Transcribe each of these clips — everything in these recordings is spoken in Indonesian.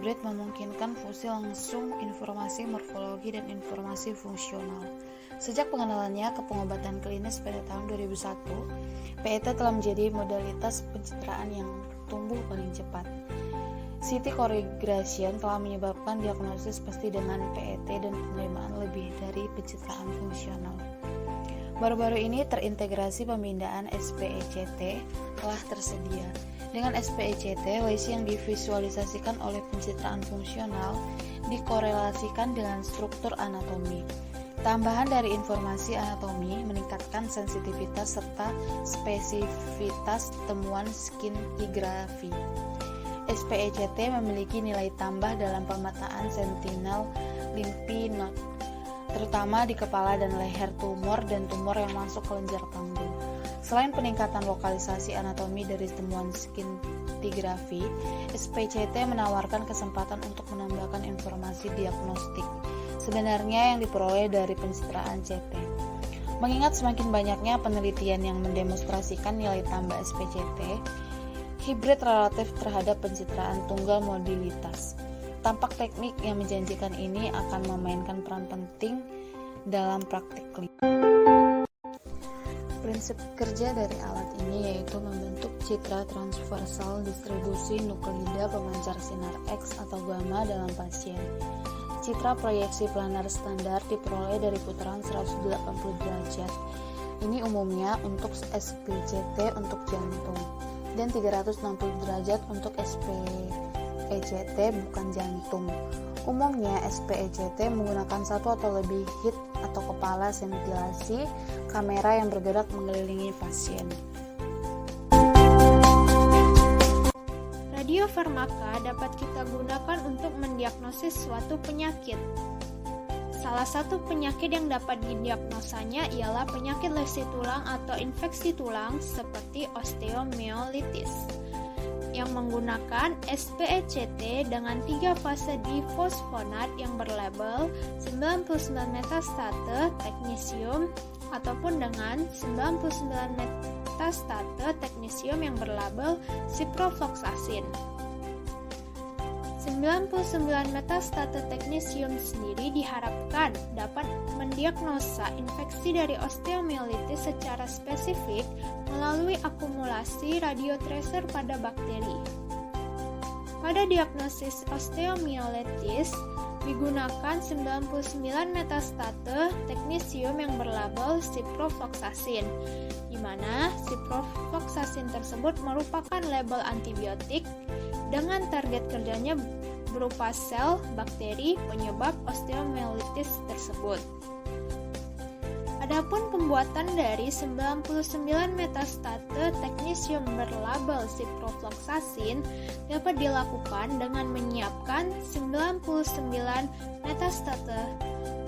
hibrid memungkinkan fungsi langsung informasi morfologi dan informasi fungsional. Sejak pengenalannya ke pengobatan klinis pada tahun 2001, PET telah menjadi modalitas pencitraan yang tumbuh paling cepat. CT correlation telah menyebabkan diagnosis pasti dengan PET dan penerimaan lebih dari pencitraan fungsional. Baru-baru ini terintegrasi pemindaan SPECT telah tersedia. Dengan SPECT, lesi yang divisualisasikan oleh pencitraan fungsional dikorelasikan dengan struktur anatomi. Tambahan dari informasi anatomi meningkatkan sensitivitas serta spesifitas temuan skintigraphy. SPECT memiliki nilai tambah dalam pemetaan sentinel lymph node, terutama di kepala dan leher tumor dan tumor yang masuk ke kelenjar panggung. Selain peningkatan lokalisasi anatomi dari temuan skintigraphy, SPECT menawarkan kesempatan untuk menambahkan informasi diagnostik sebenarnya yang diperoleh dari pencitraan CT. Mengingat semakin banyaknya penelitian yang mendemonstrasikan nilai tambah SPECT, hibrid relatif terhadap pencitraan tunggal modalitas. Tampak teknik yang menjanjikan ini akan memainkan peran penting dalam praktik klinis. Prinsip kerja dari alat ini yaitu membentuk citra transversal distribusi nuklida pemancar sinar X atau gamma dalam pasien. Citra proyeksi planar standar diperoleh dari putaran 180 derajat. Ini umumnya untuk SPCT untuk jantung dan 360 derajat untuk SPECT bukan jantung. Umumnya SPECT menggunakan satu atau lebih hit atau kepala sentilasi kamera yang bergerak mengelilingi pasien. Radiofarmaka dapat kita gunakan untuk mendiagnosis suatu penyakit. Salah satu penyakit yang dapat didiagnosanya ialah penyakit lesi tulang atau infeksi tulang seperti osteomyelitis yang menggunakan SPECT dengan 3 fase difosfonat yang berlabel 99 metastate teknisium ataupun dengan 99 metastate teknisium yang berlabel ciprofloxacin. 99 metastate teknisium sendiri diharapkan dapat mendiagnosa infeksi dari osteomyelitis secara spesifik melalui akumulasi radiotracer pada bakteri. Pada diagnosis osteomyelitis digunakan 99 metastate teknisium yang berlabel ciprofloxacin, di mana ciprofloxacin tersebut merupakan label antibiotik dengan target kerjanya berupa sel bakteri penyebab osteomyelitis tersebut. Adapun pembuatan dari 99 metastate teknisium berlabel ciprofloxacin dapat dilakukan dengan menyiapkan 99 metastate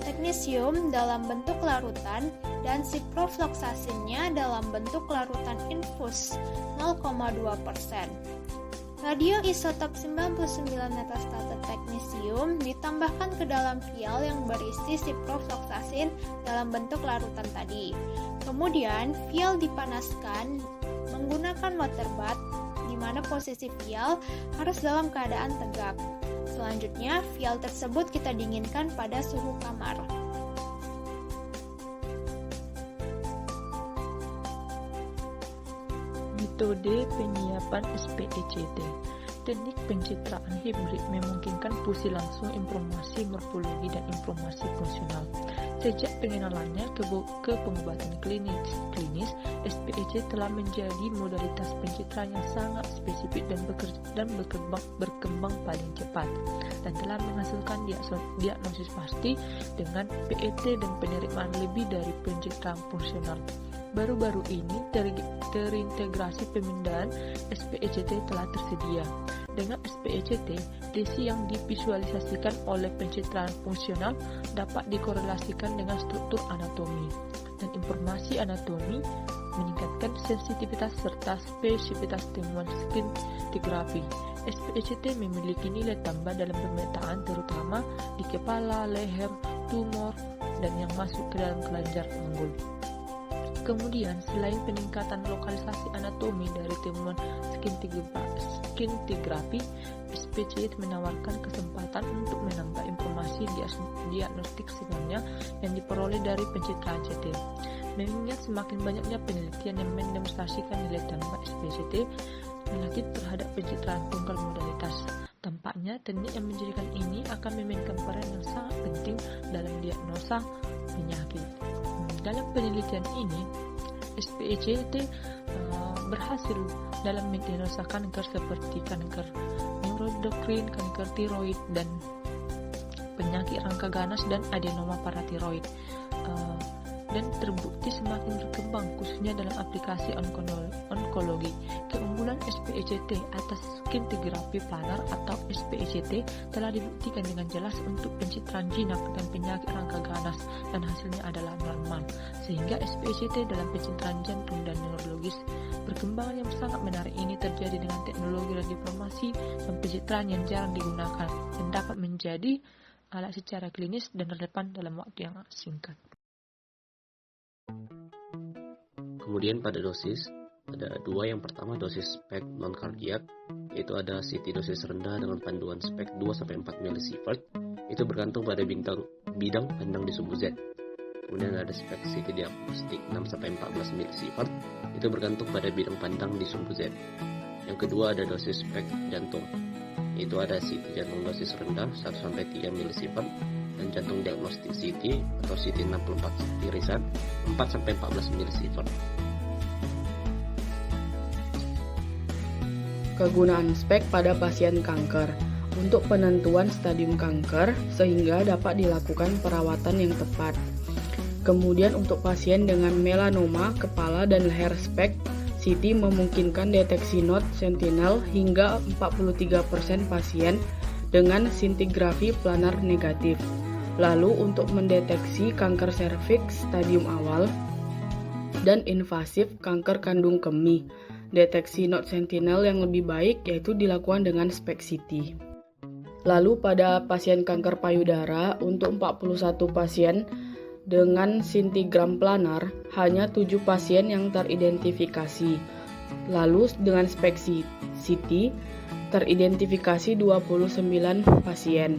teknisium dalam bentuk larutan dan ciprofloxacinnya dalam bentuk larutan infus 0,2%. Radioisotop 99 metastate teknisium ditambahkan ke dalam vial yang berisi ciprofloxacin dalam bentuk larutan tadi. Kemudian, vial dipanaskan menggunakan water bath, di mana posisi vial harus dalam keadaan tegak. Selanjutnya, vial tersebut kita dinginkan pada suhu kamar. Metode penyiapan SPECT. Teknik pencitraan hibrid memungkinkan fusi langsung informasi morfologi dan informasi fungsional. Sejak pengenalannya ke pengobatan klinis, SPECT telah menjadi modalitas pencitraan yang sangat spesifik dan berkembang paling cepat, dan telah menghasilkan diagnosis pasti dengan PET dan penerimaan lebih dari pencitraan fungsional. Baru-baru ini terintegrasi pemindaan SPECT telah tersedia. Dengan SPECT, lesi yang divisualisasikan oleh pencitraan fungsional dapat dikorelasikan dengan struktur anatomi, dan informasi anatomi meningkatkan sensitivitas serta spesifitas temuan skintigraphy. SPECT memiliki nilai tambah dalam pemetaan terutama di kepala, leher, tumor, dan yang masuk ke dalam kelenjar panggul. Kemudian, selain peningkatan lokalisasi anatomi dari temuan skintigraphy, SPCT menawarkan kesempatan untuk menambah informasi diagnostik sebelumnya yang diperoleh dari pencitraan CT. Mengingat semakin banyaknya penelitian yang mendemonstrasikan nilai tambah SPCT relatif terhadap pencitraan tunggal modalitas, tampaknya teknik yang menjadikan ini akan memainkan peran yang sangat penting dalam diagnosa penyakit. Dalam penelitian ini, SPCT berhasil dalam mendiagnosa kanker seperti kanker neuroendokrin, kanker tiroid, dan penyakit rangka ganas dan adenoma paratiroid. Dan terbukti semakin berkembang khususnya dalam aplikasi onkologi. Keunggulan SPECT atas scintigraphy planar atau SPECT telah dibuktikan dengan jelas untuk pencitraan jinak dan penyakit rangka ganas, dan hasilnya adalah normal, sehingga SPECT dalam pencitraan jantung dan neurologis. Perkembangan yang sangat menarik ini terjadi dengan teknologi radioinformasi dan pencitraan yang jarang digunakan dan dapat menjadi alat secara klinis dan relevan dalam waktu yang singkat. Kemudian pada dosis, ada dua. Yang pertama dosis spek non-kardiak, yaitu ada CT dosis rendah dengan panduan spek 2-4 milisievert, itu bergantung pada bidang pandang di sumbu Z. Kemudian ada spek CT diagnostik 6-14 milisievert, itu bergantung pada bidang pandang di sumbu Z. Yang kedua ada dosis spek jantung, yaitu ada CT jantung dosis rendah 1-3 milisievert, dan jantung diagnostik CT atau CT 64 irisan 4-14 milisievert. Kegunaan spek pada pasien kanker untuk penentuan stadium kanker sehingga dapat dilakukan perawatan yang tepat. Kemudian untuk pasien dengan melanoma kepala dan leher, spek CT memungkinkan deteksi node sentinel hingga 43% pasien dengan scintigraphy planar negatif. Lalu untuk mendeteksi kanker serviks stadium awal dan invasif kanker kandung kemih, deteksi node sentinel yang lebih baik yaitu dilakukan dengan spek CT. Lalu pada pasien kanker payudara untuk 41 pasien dengan scintigram planar, hanya 7 pasien yang teridentifikasi. Lalu dengan spek CT teridentifikasi 29 pasien.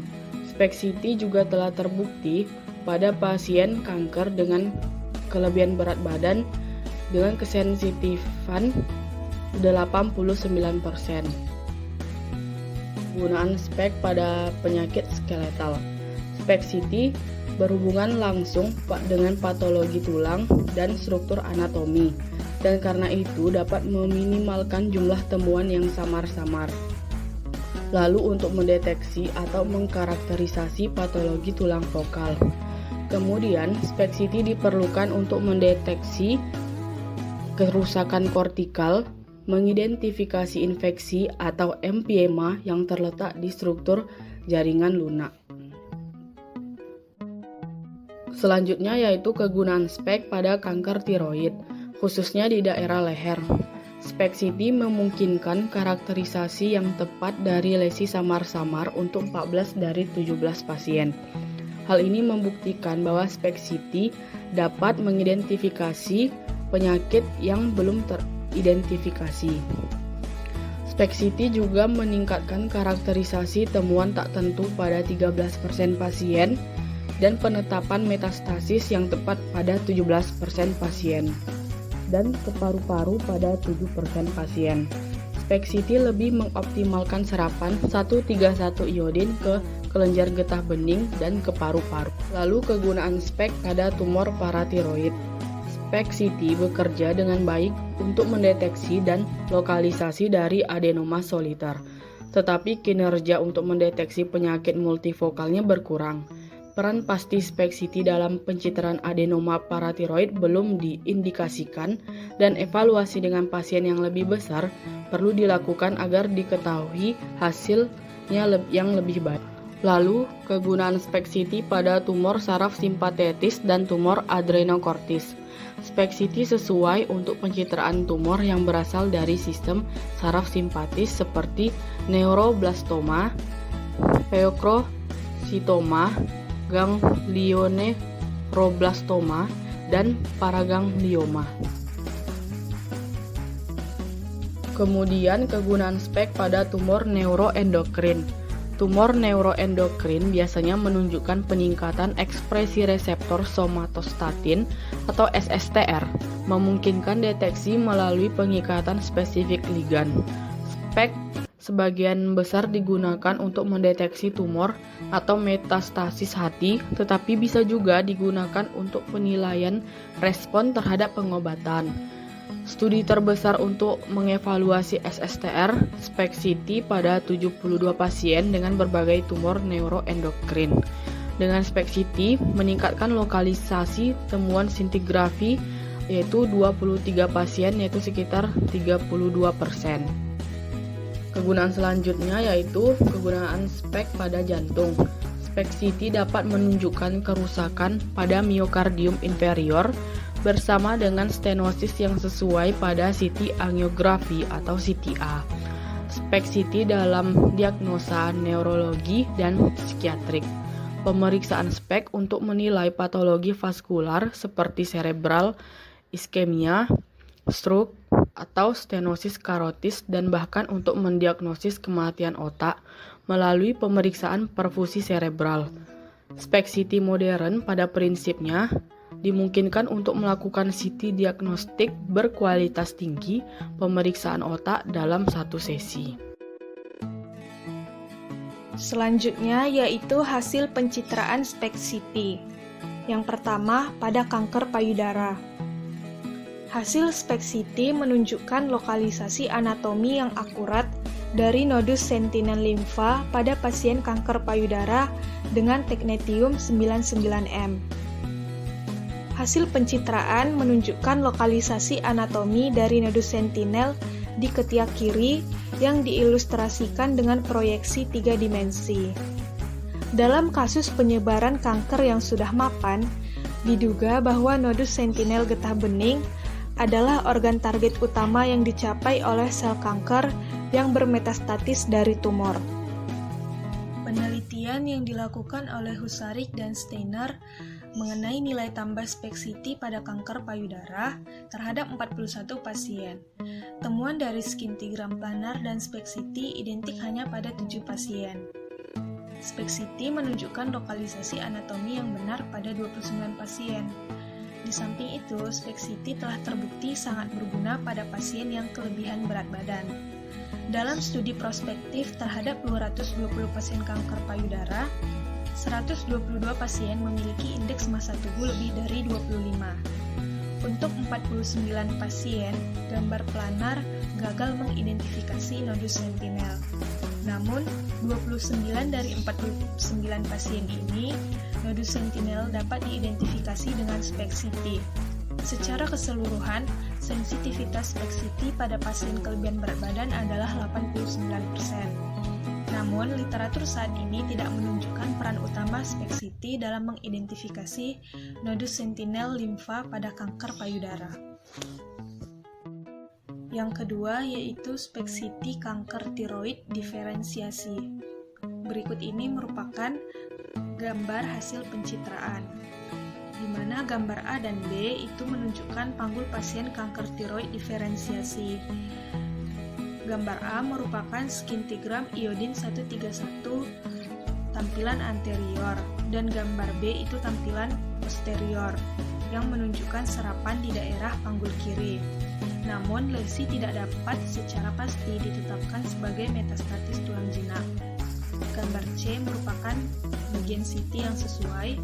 Spek CT juga telah terbukti pada pasien kanker dengan kelebihan berat badan dengan kesensitifan 89%. Penggunaan spek pada penyakit skeletal. Spek CT berhubungan langsung dengan patologi tulang dan struktur anatomi, dan karena itu dapat meminimalkan jumlah temuan yang samar-samar. Lalu untuk mendeteksi atau mengkarakterisasi patologi tulang vokal. Kemudian, spek CT diperlukan untuk mendeteksi kerusakan kortikal, mengidentifikasi infeksi atau empiema yang terletak di struktur jaringan lunak. Selanjutnya yaitu kegunaan spek pada kanker tiroid, khususnya di daerah leher. Spek CT memungkinkan karakterisasi yang tepat dari lesi samar-samar untuk 14 dari 17 pasien. Hal ini membuktikan bahwa spek CT dapat mengidentifikasi penyakit yang belum teridentifikasi. Spek CT juga meningkatkan karakterisasi temuan tak tentu pada 13% pasien dan penetapan metastasis yang tepat pada 17% pasien, dan ke paru-paru pada 7% pasien. Spek CT lebih mengoptimalkan serapan 1,31 iodin ke kelenjar getah bening dan ke paru-paru. Lalu kegunaan spek pada tumor paratiroid. Spek CT bekerja dengan baik untuk mendeteksi dan lokalisasi dari adenoma soliter, tetapi kinerja untuk mendeteksi penyakit multifokalnya berkurang. Peran pasti spek CT dalam pencitraan adenoma paratiroid belum diindikasikan, dan evaluasi dengan pasien yang lebih besar perlu dilakukan agar diketahui hasilnya yang lebih baik. Lalu, kegunaan spek CT pada tumor saraf simpatetis dan tumor adrenokortis. Spek CT sesuai untuk pencitraan tumor yang berasal dari sistem saraf simpatis seperti neuroblastoma, pheochrocytoma, ganglionephroblastoma, dan paraganglioma. Kemudian kegunaan spek pada tumor neuroendokrin. Tumor neuroendokrin biasanya menunjukkan peningkatan ekspresi reseptor somatostatin atau SSTR, memungkinkan deteksi melalui pengikatan spesifik ligan. Spek sebagian besar digunakan untuk mendeteksi tumor atau metastasis hati, tetapi bisa juga digunakan untuk penilaian respon terhadap pengobatan. Studi terbesar untuk mengevaluasi SSTR, spek CT pada 72 pasien dengan berbagai tumor neuroendokrin. Dengan spek CT meningkatkan lokalisasi temuan sintigrafi yaitu 23 pasien yaitu sekitar 32%. Kegunaan selanjutnya yaitu kegunaan spek pada jantung. Spek CT dapat menunjukkan kerusakan pada miokardium inferior bersama dengan stenosis yang sesuai pada CT angiografi atau CTA. Spek CT dalam diagnosa neurologi dan psikiatrik. Pemeriksaan spek untuk menilai patologi vaskular seperti cerebral, iskemia, stroke, atau stenosis karotis dan bahkan untuk mendiagnosis kematian otak melalui pemeriksaan perfusi cerebral. Spek CT modern pada prinsipnya dimungkinkan untuk melakukan CT diagnostik berkualitas tinggi pemeriksaan otak dalam satu sesi. Selanjutnya yaitu hasil pencitraan spek CT. Yang pertama pada kanker payudara. Hasil spek CT menunjukkan lokalisasi anatomi yang akurat dari nodus sentinel limfa pada pasien kanker payudara dengan technetium 99M. Hasil pencitraan menunjukkan lokalisasi anatomi dari nodus sentinel di ketiak kiri yang diilustrasikan dengan proyeksi 3 dimensi. Dalam kasus penyebaran kanker yang sudah mapan, diduga bahwa nodus sentinel getah bening adalah organ target utama yang dicapai oleh sel kanker yang bermetastatis dari tumor. Penelitian yang dilakukan oleh Husarik dan Steiner mengenai nilai tambah spek CT pada kanker payudara terhadap 41 pasien. Temuan dari skintigram planar dan spek CT identik hanya pada 7 pasien. Spek CT menunjukkan lokalisasi anatomi yang benar pada 29 pasien. Di samping itu, spek CT telah terbukti sangat berguna pada pasien yang kelebihan berat badan. Dalam studi prospektif terhadap 220 pasien kanker payudara, 122 pasien memiliki indeks massa tubuh lebih dari 25. Untuk 49 pasien, gambar planar gagal mengidentifikasi nodus sentinel. Namun, 29 dari 49 pasien ini, nodus sentinel dapat diidentifikasi dengan spek CT. Secara keseluruhan, sensitivitas spek CT pada pasien kelebihan berat badan adalah 89%. Namun, literatur saat ini tidak menunjukkan peran utama spek CT dalam mengidentifikasi nodus sentinel limfa pada kanker payudara. Yang kedua yaitu spek CT kanker tiroid diferensiasi. Berikut ini merupakan gambar hasil pencitraan, di mana gambar A dan B itu menunjukkan panggul pasien kanker tiroid diferensiasi. Gambar A merupakan skintigram iodin 131 tampilan anterior dan gambar B itu tampilan posterior yang menunjukkan serapan di daerah panggul kiri. Namun lesi tidak dapat secara pasti ditetapkan sebagai metastatis tulang jinak. Gambar C merupakan bagian CT yang sesuai.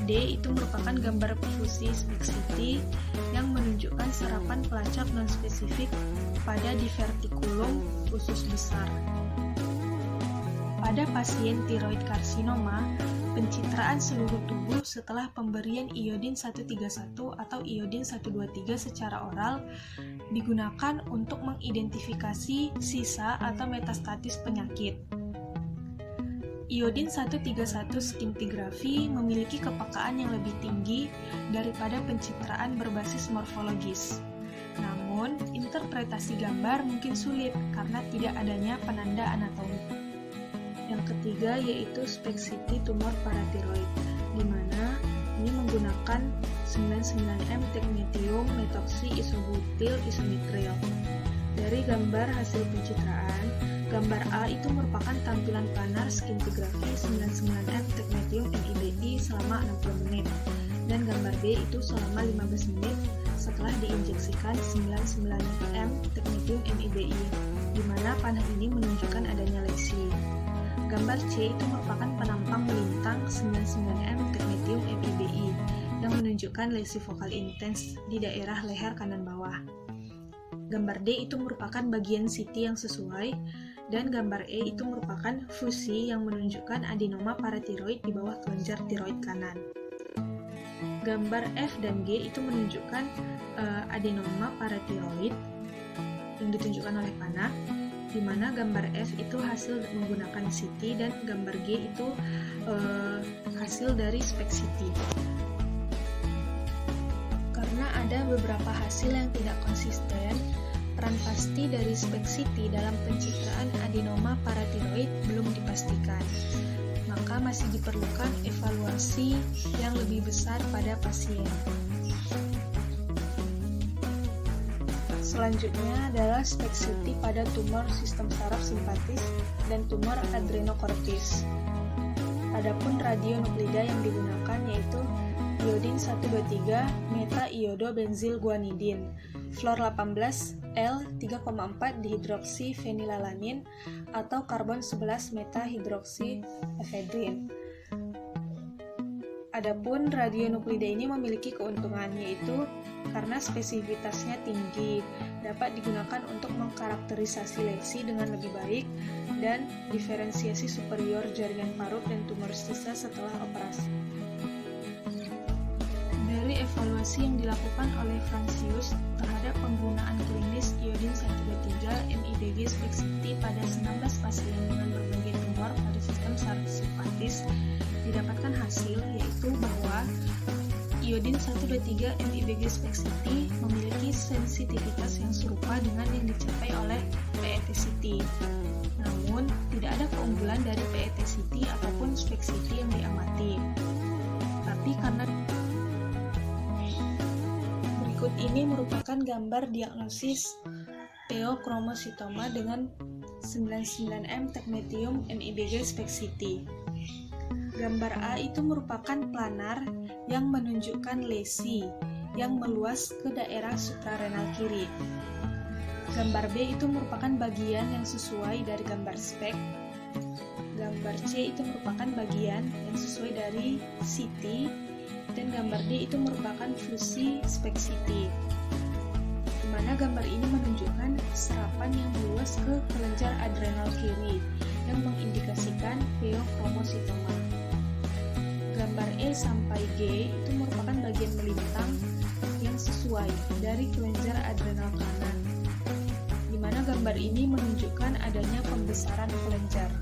D itu merupakan gambar perfusi spek CT yang menunjukkan serapan pelacak non-spesifik pada divertikulum usus besar. Pada pasien tiroid karsinoma, pencitraan seluruh tubuh setelah pemberian iodin 131 atau iodin 123 secara oral digunakan untuk mengidentifikasi sisa atau metastatis penyakit. Iodin 131 skintigrafi memiliki kepekaan yang lebih tinggi daripada pencitraan berbasis morfologis. Namun, interpretasi gambar mungkin sulit karena tidak adanya penanda anatomi. Yang ketiga yaitu spek CT tumor paratiroid, di mana ini menggunakan 99M technetium methoxy isobutyl isonitril. Dari gambar hasil pencitraan, gambar A itu merupakan tampilan planar skintigrafi 99M teknetium MIBI selama 60 menit, dan gambar B itu selama 15 menit setelah diinjeksikan 99M teknetium MIBI, di mana panah ini menunjukkan adanya lesi. Gambar C itu merupakan penampang melintang 99M teknetium MIBI yang menunjukkan lesi vokal intens di daerah leher kanan bawah. Gambar D itu merupakan bagian CT yang sesuai, dan gambar E itu merupakan fusi yang menunjukkan adenoma paratiroid di bawah kelenjar tiroid kanan. Gambar F dan G itu menunjukkan adenoma paratiroid yang ditunjukkan oleh panah, di mana gambar F itu hasil menggunakan CT dan gambar G itu hasil dari spek CT. Karena ada beberapa hasil yang tidak konsisten, peran pasti dari spek CT dalam pencitraan adenoma paratiroid belum dipastikan. Maka masih diperlukan evaluasi yang lebih besar pada pasien. Selanjutnya adalah spek CT pada tumor sistem saraf simpatis dan tumor adrenokortis. Adapun radionuklida yang digunakan yaitu iodin 123 meta-iodo-benzil guanidin, fluor 18 L3,4 dihidroksi fenilalanin atau karbon 11 meta-hidroksi efedrin. Adapun radionuklida ini memiliki keuntungan, yaitu karena spesifitasnya tinggi, dapat digunakan untuk mengkarakterisasi lesi dengan lebih baik dan diferensiasi superior jaringan parut dan tumor sisa setelah operasi. Dari evaluasi yang dilakukan oleh Francius terhadap penggunaan klinis iodin 123 MIBG spek CT pada 19 pasien dengan berbagai tumor pada sistem saraf simpatis, didapatkan hasil yaitu bahwa iodin 123 MIBG spek CT memiliki sensitivitas yang serupa dengan yang dicapai oleh PET-CT. Namun, tidak ada keunggulan dari PET-CT ataupun spek CT yang diamati. Tapi karena berikut ini merupakan gambar diagnosis pheochromocytoma dengan 99M teknetium MIBG spek CT. Gambar A itu merupakan planar yang menunjukkan lesi yang meluas ke daerah suprarenal kiri. Gambar B itu merupakan bagian yang sesuai dari gambar spek. Gambar C itu merupakan bagian yang sesuai dari CT, dan gambar D itu merupakan fusi spek CT, di mana gambar ini menunjukkan serapan yang meluas ke kelenjar adrenal kiri yang mengindikasikan pheochromocytoma. Gambar E sampai G itu merupakan bagian melintang yang sesuai dari kelenjar adrenal kanan, di mana gambar ini menunjukkan adanya pembesaran kelenjar.